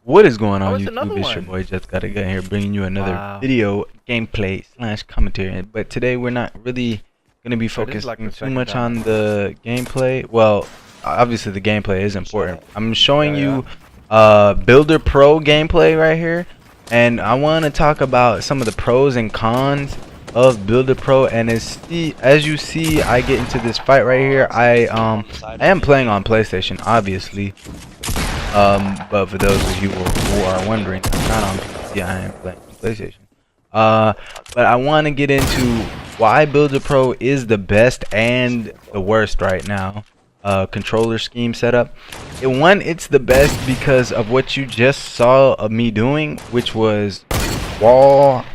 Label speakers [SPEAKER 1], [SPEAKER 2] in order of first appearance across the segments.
[SPEAKER 1] What is going on
[SPEAKER 2] it's another
[SPEAKER 1] YouTube? It's your
[SPEAKER 2] one.
[SPEAKER 1] boy Jetsgotagun here, bringing you another
[SPEAKER 2] Wow.
[SPEAKER 1] video gameplay slash commentary. But today we're not really gonna be
[SPEAKER 2] So this is like
[SPEAKER 1] focusing
[SPEAKER 2] the
[SPEAKER 1] too
[SPEAKER 2] second
[SPEAKER 1] much
[SPEAKER 2] time.
[SPEAKER 1] on the gameplay. Well, obviously the gameplay is important. I'm showing
[SPEAKER 2] Yeah,
[SPEAKER 1] you Builder Pro gameplay right here, and I want to talk about some of the pros and cons of Builder Pro. And as you see, I get into this fight right here. I am playing on PlayStation, obviously. But for those of you who are wondering, I'm not on PC, I am playing on PlayStation. But I want to get into why Builder Pro is the best and the worst right now. Controller scheme setup. It's the best because of what you just saw of me doing, which was my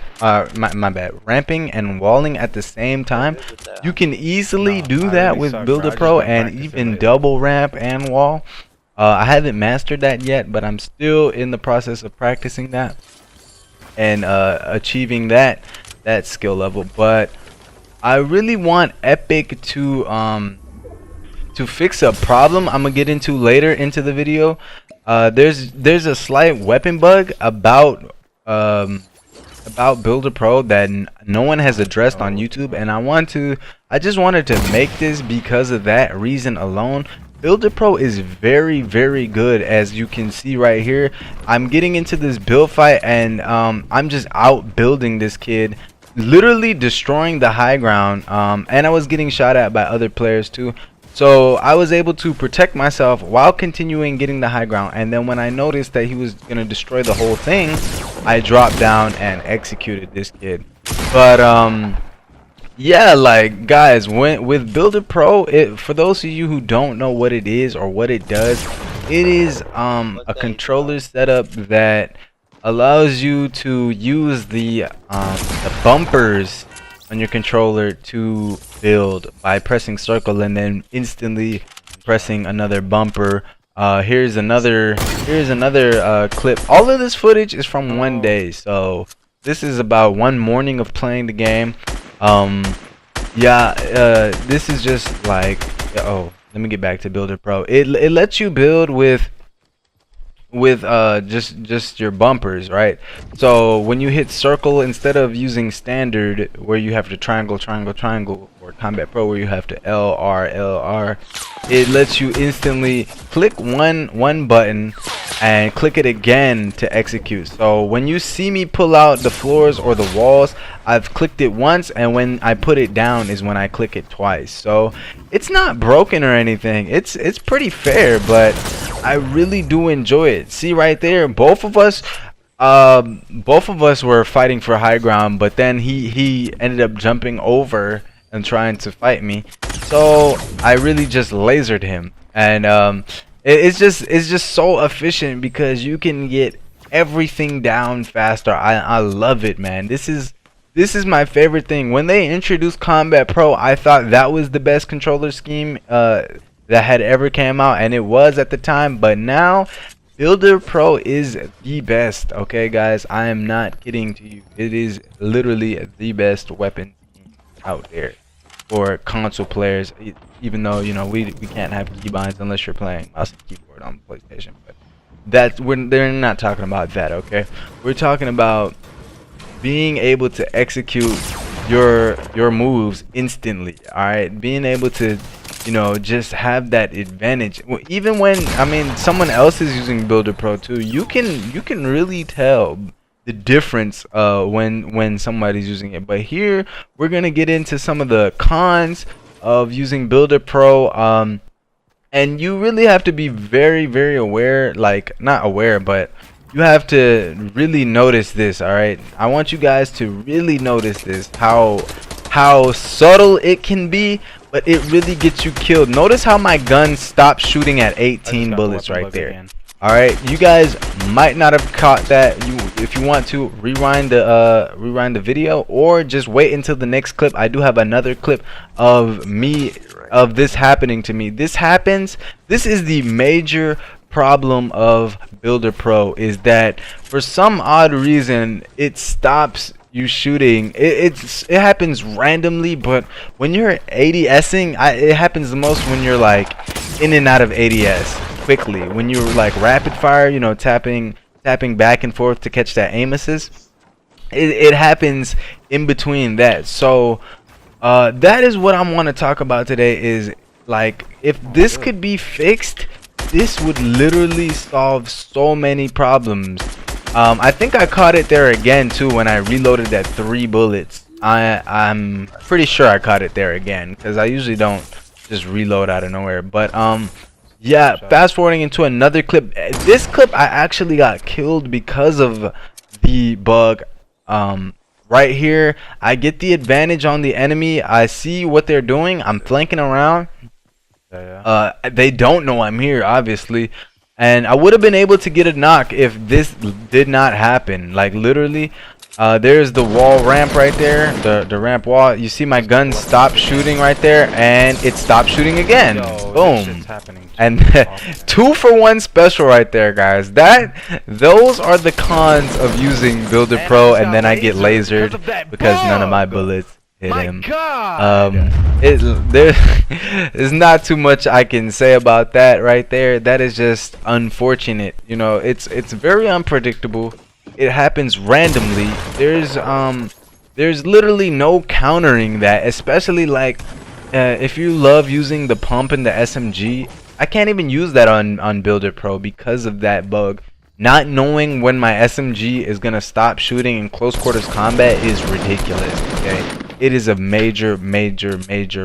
[SPEAKER 1] bad, ramping and walling at the same time. You can easily do that with Builder Pro and even double ramp and wall. I haven't mastered that yet, but I'm still in the process of practicing that and achieving that skill level. But I really want Epic to fix a problem I'm gonna get into later into the video. There's a slight weapon bug about Builder Pro that no one has addressed on YouTube, and I just wanted to make this because of that reason alone. Builder Pro is very, very good, as you can see right here. I'm getting into this build fight, and I'm just out building this kid, literally destroying the high ground, and I was getting shot at by other players too. So I was able to protect myself while continuing getting the high ground, and then when I noticed that he was gonna destroy the whole thing, I dropped down and executed this kid. But yeah, like guys, with Builder Pro, for those of you who don't know what it is or what it does, it is a controller setup that allows you to use the bumpers on your controller to build by pressing circle and then instantly pressing another bumper. Here's another clip. All of this footage is from one day, so this is about one morning of playing the game. This is just like, oh, let me get back to Builder Pro. It lets you build with just your bumpers, right? So when you hit circle, instead of using standard where you have to triangle, or Combat Pro where you have to LR, it lets you instantly click one button and click it again to execute. So when you see me pull out the floors or the walls, I've clicked it once, and when I put it down is when I click it twice. So it's not broken or anything. It's pretty fair, but I really do enjoy it. See right there, both of us were fighting for high ground, but then he ended up jumping over and trying to fight me. So I really just lasered him, and it's just so efficient because you can get everything down faster. I love it, man. This is my favorite thing. When they introduced Combat Pro, I thought that was the best controller scheme that had ever came out, and it was at the time. But now Builder Pro is the best. Okay guys, I am not kidding to you. It is literally the best weapon out there for console players, even though, you know, we can't have keybinds unless you're playing mouse and keyboard on PlayStation. But they're not talking about that. Okay, we're talking about being able to execute your moves instantly. All right, being able to, you know, just have that advantage. Even when, I mean, someone else is using Builder Pro too, you can really tell the difference when somebody's using it. But here we're gonna get into some of the cons of using Builder Pro, and you really have to be very, very aware, like not aware, but you have to really notice this. All right, I want you guys to really notice this, how subtle it can be, but it really gets you killed. Notice how my gun stopped shooting at 18 bullets right there. All right, you guys might not have caught that. If you want to rewind the video, or just wait until the next clip. I do have another clip of this happening to me. This is the major problem of Builder Pro, is that for some odd reason it stops you shooting. It happens randomly, but when you're ADSing, it happens the most when you're like in and out of ADS quickly. When you're like rapid fire, you know, tapping tapping back and forth to catch that aim assist. It happens in between that. So that is what I want to talk about today. Is like, if this could be fixed, this would literally solve so many problems. I think I caught it there again too when I reloaded that 3 bullets. I'm pretty sure I caught it there again, because I usually don't just reload out of nowhere. But yeah, fast forwarding into another clip. This clip I actually got killed because of the bug. Right here, I get the advantage on the enemy. I see what they're doing. I'm flanking around. They don't know I'm here, obviously, and I would have been able to get a knock if this did not happen. Like, literally, there's the wall ramp right there, the ramp wall. You see my gun stop shooting right there, and it stopped shooting again. Boom. And 2-for-1 special right there, guys. Those are the cons of using Builder Pro, and then I get lasered because none of my bullets hit him. There's not too much I can say about that right there. That is just unfortunate. You know, it's very unpredictable. It happens randomly. There's literally no countering that, especially like if you love using the pump and the SMG. I can't even use that on Builder Pro because of that bug. Not knowing when my SMG is gonna stop shooting in close quarters combat is ridiculous. Okay, it is a major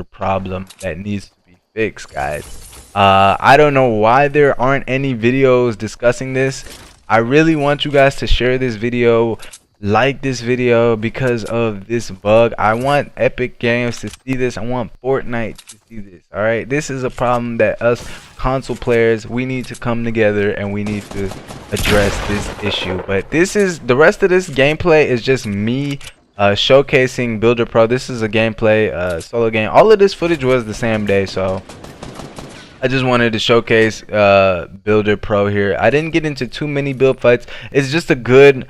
[SPEAKER 1] problem that needs to be fixed, guys. I don't know why there aren't any videos discussing this. I really want you guys to share this video, like this video, because of this bug. I want Epic Games to see this. I want Fortnite to see this. All right, this is a problem that us console players, we need to come together and we need to address this issue. But this is the rest of this gameplay is just me showcasing Builder Pro. This is a gameplay solo game. All of this footage was the same day, so I just wanted to showcase Builder Pro here. I didn't get into too many build fights. It's just a good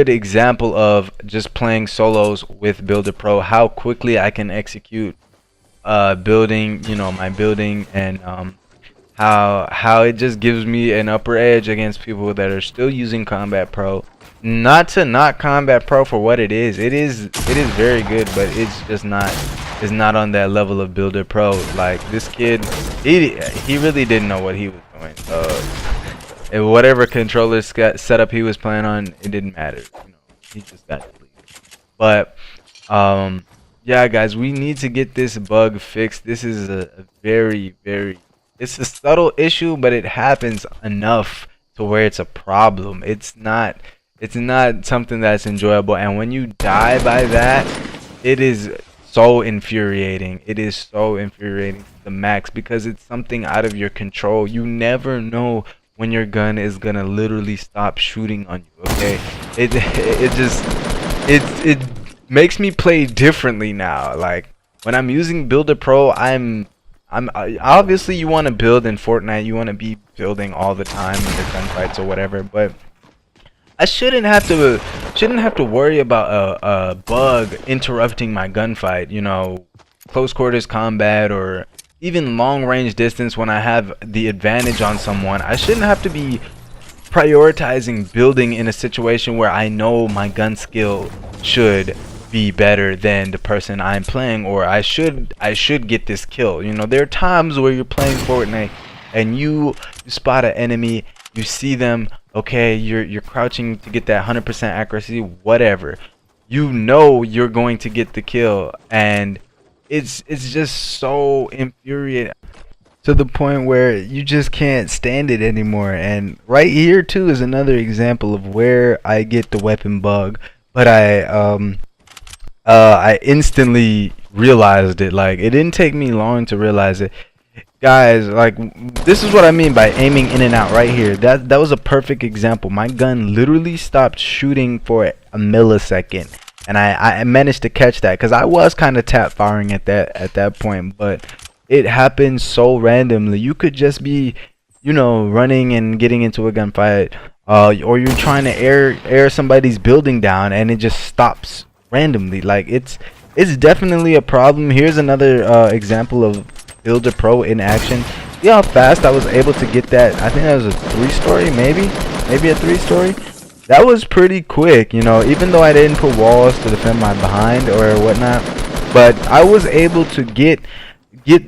[SPEAKER 1] example of just playing solos with Builder Pro, how quickly I can execute building, you know, my building, and how it just gives me an upper edge against people that are still using Combat Pro. Not to knock Combat Pro for what it is. It is very good, but it's just not. Is not on that level of Builder Pro. Like, this kid, he really didn't know what he was doing. And whatever controller setup he was playing on, it didn't matter. You know, he just got deleted. But yeah, guys, we need to get this bug fixed. This is a very it's a subtle issue, but it happens enough to where it's a problem. It's not something that's enjoyable, and when you die by that, it is so infuriating. It is so infuriating to the max, because it's something out of your control. You never know when your gun is gonna literally stop shooting on you. Okay, it makes me play differently now. Like, when I'm using Builder Pro, I'm obviously, you want to build in Fortnite, you want to be building all the time in the gunfights or whatever, but I shouldn't have to worry about a bug interrupting my gunfight. You know, close quarters combat or even long range distance when I have the advantage on someone. I shouldn't have to be prioritizing building in a situation where I know my gun skill should be better than the person I'm playing, or I should get this kill. You know, there are times where you're playing Fortnite and you spot an enemy, you see them, okay, you're crouching to get that 100% accuracy, whatever. You know you're going to get the kill, and it's just so infuriating to the point where you just can't stand it anymore. And right here too is another example of where I get the weapon bug, but I instantly realized it. Like, it didn't take me long to realize it, guys. Like, this is what I mean by aiming in and out right here. That was a perfect example. My gun literally stopped shooting for a millisecond, and I managed to catch that because I was kind of tap firing at that point, but it happened so randomly. You could just be, you know, running and getting into a gunfight, or you're trying to air somebody's building down, and it just stops randomly. Like, it's definitely a problem. Here's another example of Builder Pro in action. See how fast I was able to get that? I think that was a 3-story maybe. maybe a 3-story. That was pretty quick, you know, even though I didn't put walls to defend my behind or whatnot. But I was able to get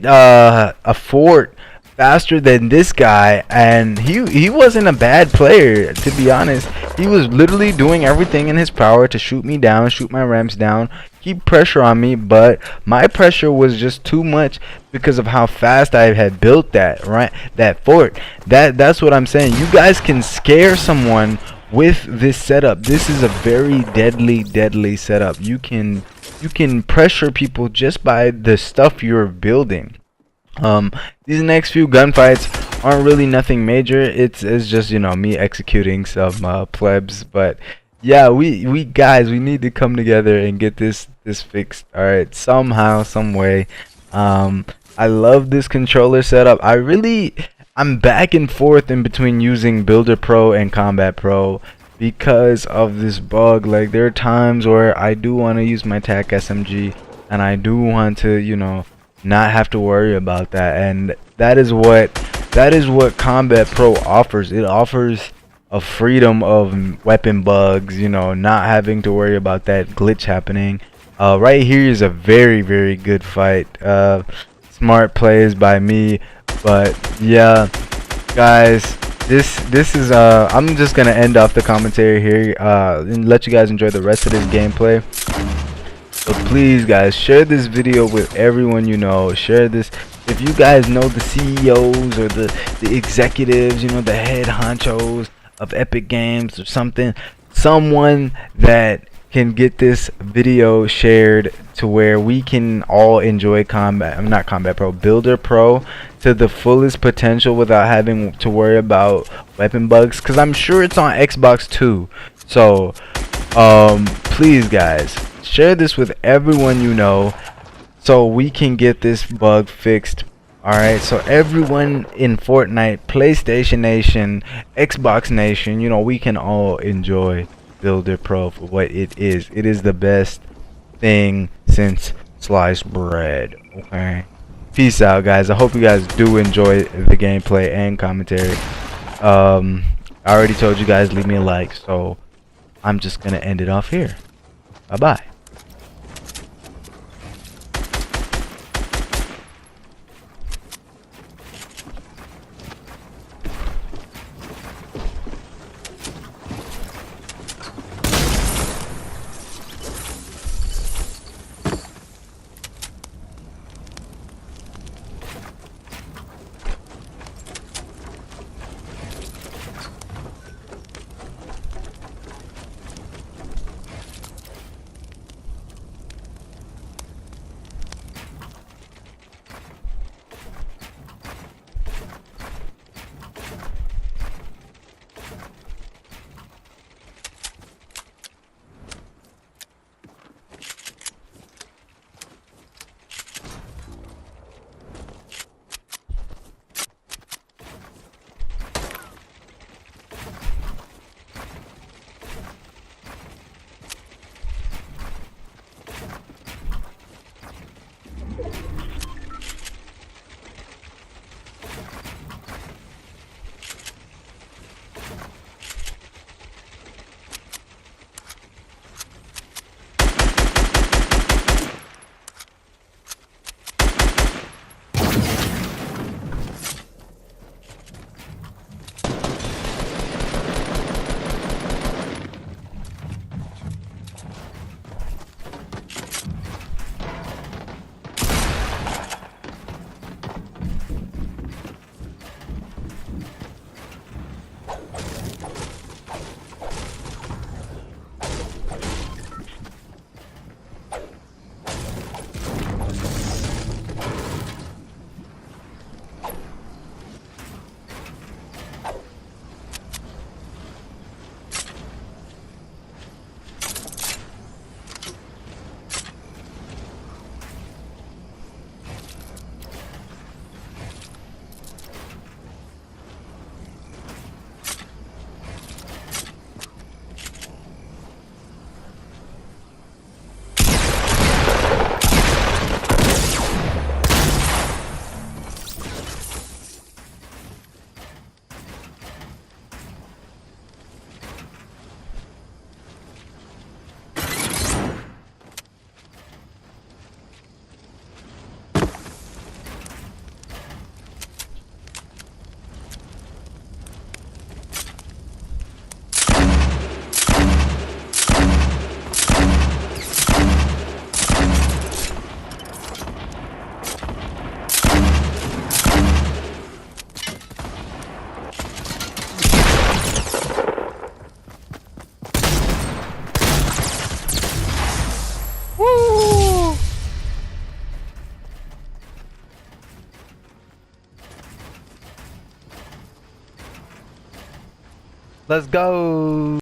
[SPEAKER 1] a fort faster than this guy, and he wasn't a bad player, to be honest. He was literally doing everything in his power to shoot me down, shoot my ramps down, keep pressure on me, but my pressure was just too much because of how fast I had built that fort. That's what I'm saying. You guys can scare someone with this setup. This is a very deadly setup. You can pressure people just by the stuff you're building. These next few gunfights aren't really nothing major. It's just, you know, me executing some plebs. But yeah, we guys, we need to come together and get this fixed. All right, somehow, some way. I love this controller setup. I'm back and forth in between using Builder Pro and Combat Pro because of this bug. Like, there are times where I do want to use my TAC SMG and I do want to, you know, not have to worry about that, and that is what Combat Pro offers. It offers a freedom of weapon bugs, you know, not having to worry about that glitch happening. Right here is a very good fight. Smart plays by me, but yeah, guys, this is I'm just gonna end off the commentary here and let you guys enjoy the rest of this gameplay. So please, guys, share this video with everyone you know. Share this if you guys know the CEOs or the executives, you know, the head honchos of Epic Games or something. Someone that can get this video shared to where we can all enjoy Builder Pro to the fullest potential without having to worry about weapon bugs, because I'm sure it's on Xbox too. So please, guys, share this with everyone you know so we can get this bug fixed. Alright, so everyone in Fortnite, PlayStation Nation, Xbox Nation, you know, we can all enjoy Builder Pro for what it is. It is the best thing since sliced bread. Okay, peace out, guys. I hope you guys do enjoy the gameplay and commentary. I already told you guys, leave me a like, so I'm just gonna end it off here. Bye bye. Let's go.